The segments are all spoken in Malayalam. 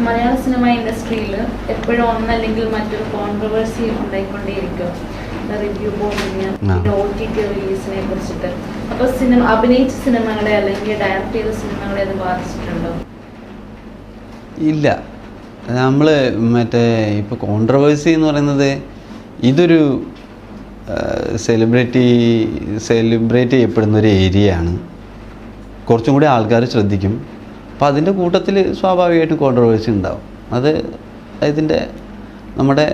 മലയാള സിനിമ ഇൻഡസ്ട്രിയിൽ എപ്പോഴും ഒന്നല്ലെങ്കിൽ മറ്റൊരു കോൺട്രവേഴ്സി ഉണ്ടായിക്കൊണ്ടേയിരിക്കും. റിവ്യൂ ബോർഡിന് OTT റിലീസിനെ കുറിച്ചിട്ട്. അപ്പോൾ അഭിനയിച്ച സിനിമകളെ അല്ലെങ്കിൽ ഡയറക്റ്റ് ചെയ്ത സിനിമകളെ അത് ബാധിച്ചിട്ടുണ്ടോ? ഇല്ല. നമ്മൾ ഇപ്പോൾ കോൺട്രവേഴ്സി എന്ന് പറയുന്നത് ഇതൊരു സെലിബ്രേറ്റ് ചെയ്യപ്പെടുന്ന ഒരു ഏരിയയാണ്. കുറച്ചും കൂടി ആൾക്കാർ ശ്രദ്ധിക്കും. അപ്പോൾ അതിൻ്റെ കൂട്ടത്തിൽ സ്വാഭാവികമായിട്ടും കോൺട്രവേഴ്സി ഉണ്ടാവും. അത് നമ്മുടെ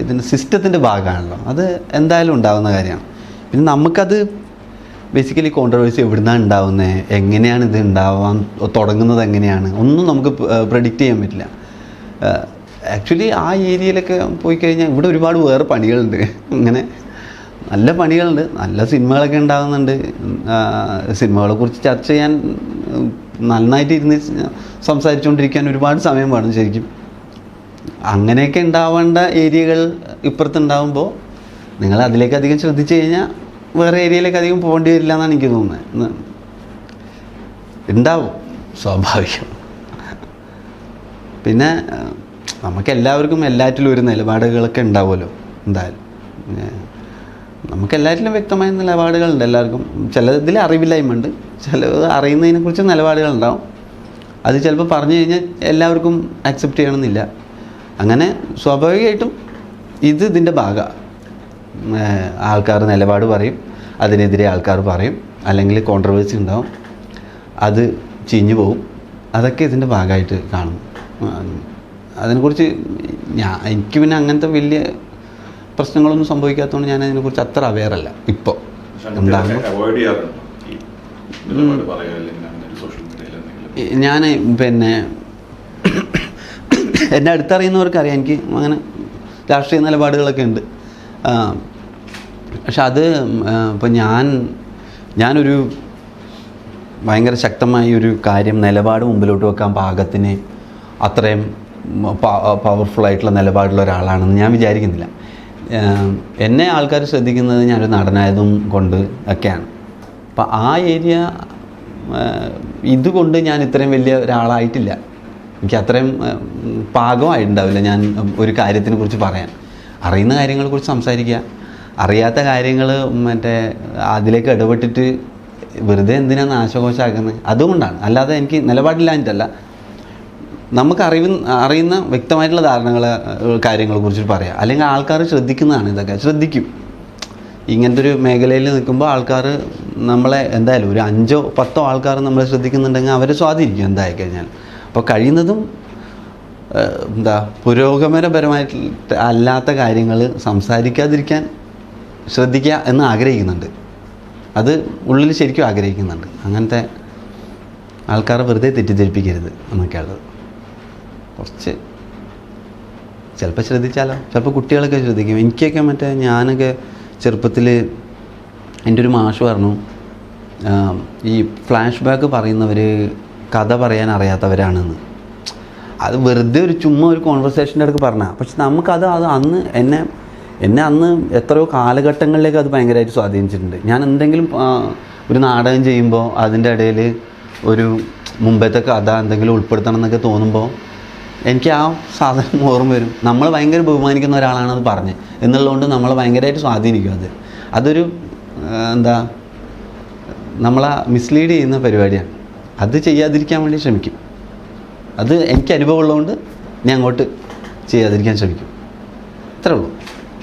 ഇതിൻ്റെ സിസ്റ്റത്തിൻ്റെ ഭാഗമാണല്ലോ. അത് എന്തായാലും ഉണ്ടാകുന്ന കാര്യമാണ്. പിന്നെ നമുക്കത് ബേസിക്കലി കോൺട്രവേഴ്സി എവിടുന്നാണ് ഉണ്ടാവുന്നത്, എങ്ങനെയാണ് ഇത് ഉണ്ടാവാൻ തുടങ്ങുന്നത്, എങ്ങനെയാണ് ഒന്നും നമുക്ക് പ്രെഡിക്റ്റ് ചെയ്യാൻ പറ്റില്ല. ആക്ച്വലി ആ ഏരിയയിലൊക്കെ പോയി കഴിഞ്ഞാൽ ഇവിടെ ഒരുപാട് വേറെ പണികളുണ്ട്. ഇങ്ങനെ നല്ല പണികളുണ്ട്, നല്ല സിനിമകളൊക്കെ ഉണ്ടാകുന്നുണ്ട്. സിനിമകളെക്കുറിച്ച് ചർച്ച ചെയ്യാൻ നന്നായിട്ട് ഇരുന്ന് സംസാരിച്ചുകൊണ്ടിരിക്കാൻ ഒരുപാട് സമയം വേണം ശരിക്കും. അങ്ങനെയൊക്കെ ഉണ്ടാവേണ്ട ഏരിയകൾ ഇപ്പുറത്തുണ്ടാകുമ്പോൾ നിങ്ങൾ അതിലേക്ക് അധികം ശ്രദ്ധിച്ചു കഴിഞ്ഞാൽ വേറെ ഏരിയയിലേക്ക് അധികം പോകേണ്ടി വരില്ല എന്നാണ് എനിക്ക് തോന്നുന്നത്. ഉണ്ടാവും, സ്വാഭാവികം. പിന്നെ നമുക്കെല്ലാവർക്കും എല്ലാറ്റിലും ഒരു നിലപാടുകളൊക്കെ ഉണ്ടാവുമല്ലോ. എന്തായാലും നമുക്കെല്ലാറ്റിലും വ്യക്തമായ നിലപാടുകളുണ്ട് എല്ലാവർക്കും. ചിലതിൽ അറിവില്ലായ്മയുണ്ട്, ചിലത് അറിയുന്നതിനെക്കുറിച്ച് നിലപാടുകളുണ്ടാവും. അത് ചിലപ്പോൾ പറഞ്ഞു കഴിഞ്ഞാൽ എല്ലാവർക്കും അക്സെപ്റ്റ് ചെയ്യണമെന്നില്ല. അങ്ങനെ സ്വാഭാവികമായിട്ടും ഇതിൻ്റെ ഭാഗമാണ്. ആൾക്കാർ നിലപാട് പറയും, അതിനെതിരെ ആൾക്കാർ പറയും, അല്ലെങ്കിൽ കോൺട്രവേഴ്സി ഉണ്ടാവും, അത് ചീഞ്ഞു പോവും. അതൊക്കെ ഇതിൻ്റെ ഭാഗമായിട്ട് കാണും. അതിനെക്കുറിച്ച് എനിക്ക് പിന്നെ അങ്ങനത്തെ വലിയ പ്രശ്നങ്ങളൊന്നും സംഭവിക്കാത്തതുകൊണ്ട് ഞാൻ അതിനെക്കുറിച്ച് അത്ര അവെയറല്ല ഇപ്പോൾ. ഞാൻ പിന്നെ എന്നെ അടുത്തറിയുന്നവർക്കറിയാം എനിക്ക് അങ്ങനെ രാഷ്ട്രീയ നിലപാടുകളൊക്കെ ഉണ്ട്. പക്ഷെ അത് ഇപ്പോൾ ഞാനൊരു ഭയങ്കര ശക്തമായ ഒരു കാര്യം നിലപാട് മുമ്പിലോട്ട് വെക്കാൻ പാകത്തിന് അത്രയും പവർഫുള്ളായിട്ടുള്ള നിലപാടുള്ള ഒരാളാണെന്ന് ഞാൻ വിചാരിക്കുന്നില്ല. എന്നെ ആൾക്കാർ ശ്രദ്ധിക്കുന്നത് ഞാനൊരു നടനായതും കൊണ്ട് ഒക്കെയാണ്. അപ്പം ആ ഏരിയ ഇതുകൊണ്ട് ഞാൻ ഇത്രയും വലിയ ഒരാളായിട്ടില്ല. എനിക്ക് അത്രയും പാകമായിട്ടുണ്ടാവില്ല ഞാൻ ഒരു കാര്യത്തിനെ കുറിച്ച് പറയാൻ. അറിയുന്ന കാര്യങ്ങളെക്കുറിച്ച് സംസാരിക്കുക, അറിയാത്ത കാര്യങ്ങൾ അതിലേക്ക് ഇടപെട്ടിട്ട് വെറുതെ എന്തിനാണ് നാശകോശമാക്കുന്നത്, അതുകൊണ്ടാണ്. അല്ലാതെ എനിക്ക് നിലപാടില്ലാഞ്ഞിട്ടല്ല. നമുക്ക് അറിയുന്ന വ്യക്തമായിട്ടുള്ള കാര്യങ്ങളെ കുറിച്ച് പറയാം. അല്ലെങ്കിൽ ആൾക്കാർ ശ്രദ്ധിക്കുന്നതാണ്. ഇതൊക്കെ ശ്രദ്ധിക്കും. ഇങ്ങനത്തെ ഒരു മേഖലയിൽ നിൽക്കുമ്പോൾ ആൾക്കാർ നമ്മളെ എന്തായാലും ഒരു 5 or 10 ആൾക്കാർ നമ്മളെ ശ്രദ്ധിക്കുന്നുണ്ടെങ്കിൽ അവരെ സ്വാധീനിക്കും എന്തായി കഴിഞ്ഞാൽ. അപ്പോൾ കഴിയുന്നതും പുരോഗമനപരമായിട്ട് അല്ലാത്ത കാര്യങ്ങൾ സംസാരിക്കാതിരിക്കാൻ ശ്രദ്ധിക്കുക എന്ന് ആഗ്രഹിക്കുന്നുണ്ട്. അത് ഉള്ളിൽ ശരിക്കും ആഗ്രഹിക്കുന്നുണ്ട്. അങ്ങനത്തെ ആൾക്കാരെ വെറുതെ തെറ്റിദ്ധരിപ്പിക്കരുത് എന്നൊക്കെയുള്ളത്. കുറച്ച് ചിലപ്പോൾ ശ്രദ്ധിച്ചാലോ, ചിലപ്പോൾ കുട്ടികളൊക്കെ ശ്രദ്ധിക്കും. എനിക്കൊക്കെ ഞാനൊക്കെ ചെറുപ്പത്തിൽ എൻ്റെ ഒരു മാഷ് പറഞ്ഞു, ഈ ഫ്ലാഷ് ബാക്ക് പറയുന്നവർ കഥ പറയാൻ അറിയാത്തവരാണെന്ന്. അത് വെറുതെ ചുമ്മാ ഒരു കോൺവെർസേഷൻ്റെ അടുക്ക് പറഞ്ഞാൽ. പക്ഷെ നമുക്കത് അന്ന് എന്നെ അന്ന് എത്രയോ കാലഘട്ടങ്ങളിലേക്ക് അത് ഭയങ്കരമായിട്ട് സ്വാധീനിച്ചിട്ടുണ്ട്. ഞാൻ എന്തെങ്കിലും ഒരു നാടകം ചെയ്യുമ്പോൾ അതിൻ്റെ ഇടയിൽ ഒരു മുമ്പത്തെ കഥ എന്തെങ്കിലും ഉൾപ്പെടുത്തണം എന്നൊക്കെ തോന്നുമ്പോൾ എനിക്ക് ആ സാധനം ഓർമ്മ വരും. നമ്മൾ ഭയങ്കര ബഹുമാനിക്കുന്ന ഒരാളാണത് പറഞ്ഞത് എന്നുള്ളതുകൊണ്ട് നമ്മളെ ഭയങ്കരമായിട്ട് സ്വാധീനിക്കും. അതൊരു നമ്മളെ മിസ്ലീഡ് ചെയ്യുന്ന പരിപാടിയാണ്. അത് ചെയ്യാതിരിക്കാൻ വേണ്ടി ശ്രമിക്കും. അത് എനിക്ക് അനുഭവമുള്ളതുകൊണ്ട് ഞാൻ അങ്ങോട്ട് ചെയ്യാതിരിക്കാൻ ശ്രമിക്കും. അത്രേ ഉള്ളൂ.